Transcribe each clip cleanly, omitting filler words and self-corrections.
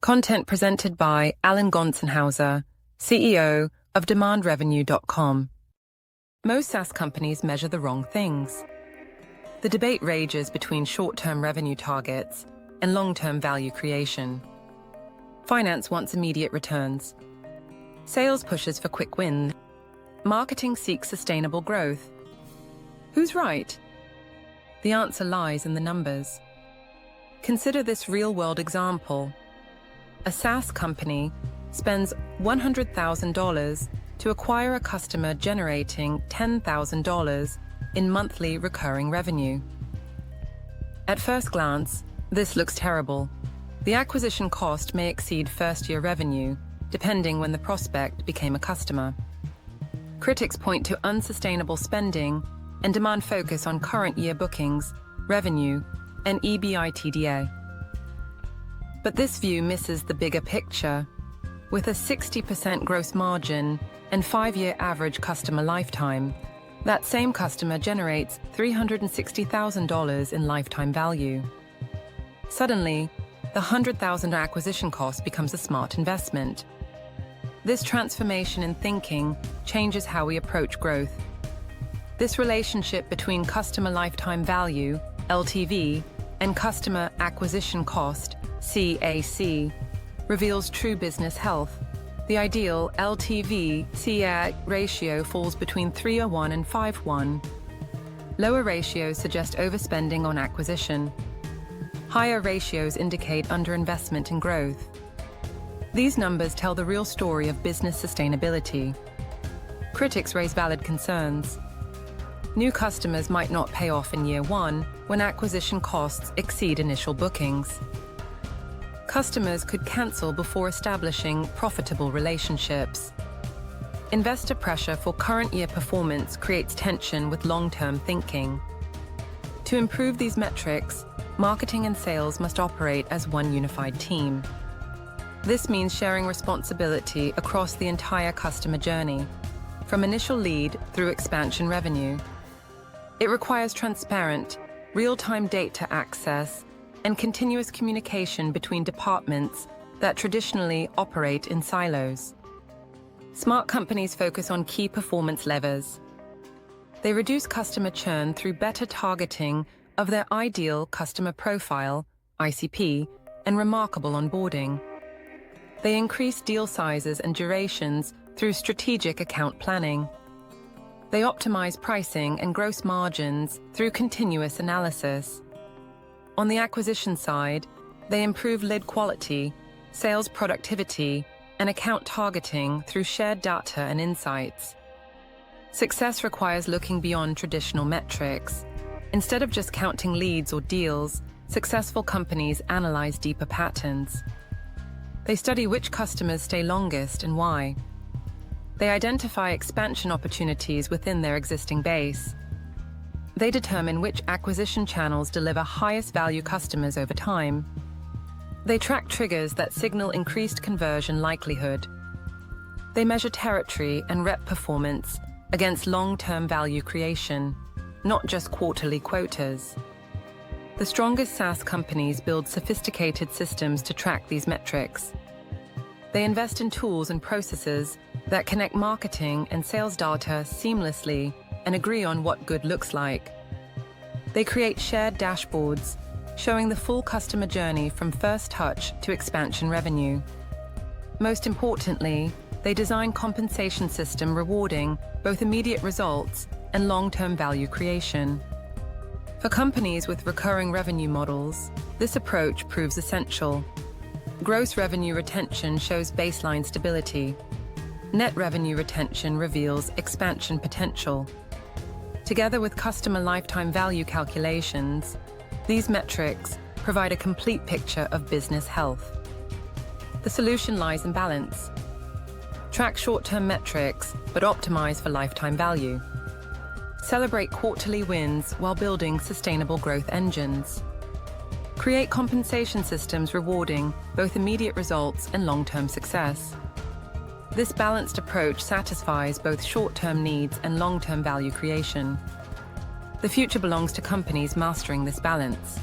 Content presented by Alan Gonsenhauser, CEO of DemandRevenue.com. Most SaaS companies measure the wrong things. The debate rages between short-term revenue targets and long-term value creation. Finance wants immediate returns. Sales pushes for quick wins. Marketing seeks sustainable growth. Who's right? The answer lies in the numbers. Consider this real-world example. A SaaS company spends $100,000 to acquire a customer generating $10,000 in monthly recurring revenue. At first glance, this looks terrible. The acquisition cost may exceed first-year revenue, depending when the prospect became a customer. Critics point to unsustainable spending and demand focus on current year bookings, revenue, and EBITDA. But this view misses the bigger picture. With a 60% gross margin and 5-year average customer lifetime, that same customer generates $360,000 in lifetime value. Suddenly, the $100,000 acquisition cost becomes a smart investment. This transformation in thinking changes how we approach growth. This relationship between customer lifetime value, LTV, and customer acquisition cost, CAC, reveals true business health. The ideal LTV-CAC ratio falls between 3:1 and 5:1. Lower ratios suggest overspending on acquisition. Higher ratios indicate underinvestment in growth. These numbers tell the real story of business sustainability. Critics raise valid concerns. New customers might not pay off in year 1 when acquisition costs exceed initial bookings. Customers could cancel before establishing profitable relationships. Investor pressure for current year performance creates tension with long-term thinking. To improve these metrics, marketing and sales must operate as one unified team. This means sharing responsibility across the entire customer journey, from initial lead through expansion revenue. It requires transparent, real-time data access and continuous communication between departments that traditionally operate in silos. Smart companies focus on key performance levers. They reduce customer churn through better targeting of their ideal customer profile, ICP, and remarkable onboarding. They increase deal sizes and durations through strategic account planning. They optimize pricing and gross margins through continuous analysis. On the acquisition side, they improve lead quality, sales productivity, and account targeting through shared data and insights. Success requires looking beyond traditional metrics. Instead of just counting leads or deals, successful companies analyze deeper patterns. They study which customers stay longest and why. They identify expansion opportunities within their existing base. They determine which acquisition channels deliver highest value customers over time. They track triggers that signal increased conversion likelihood. They measure territory and rep performance against long-term value creation, not just quarterly quotas. The strongest SaaS companies build sophisticated systems to track these metrics. They invest in tools and processes that connect marketing and sales data seamlessly and agree on what good looks like. They create shared dashboards, showing the full customer journey from first touch to expansion revenue. Most importantly, they design compensation system rewarding both immediate results and long-term value creation. For companies with recurring revenue models, this approach proves essential. Gross revenue retention shows baseline stability. Net revenue retention reveals expansion potential. Together with customer lifetime value calculations, these metrics provide a complete picture of business health. The solution lies in balance. Track short-term metrics, but optimize for lifetime value. Celebrate quarterly wins while building sustainable growth engines. Create compensation systems rewarding both immediate results and long-term success. This balanced approach satisfies both short-term needs and long-term value creation. The future belongs to companies mastering this balance.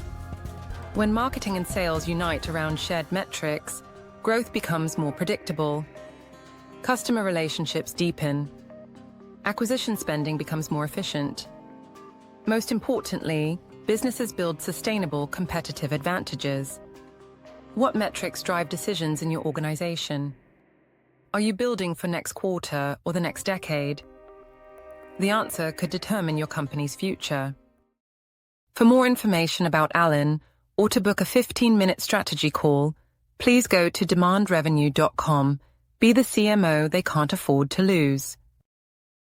When marketing and sales unite around shared metrics, Growth becomes more predictable. Customer relationships deepen. Acquisition spending becomes more efficient. Most importantly, businesses build sustainable competitive advantages. What metrics drive decisions in your organization? Are you building for next quarter or the next decade? The answer could determine your company's future. For more information about Alan, or to book a 15-minute strategy call, please go to demandrevenue.com. Be the CMO they can't afford to lose.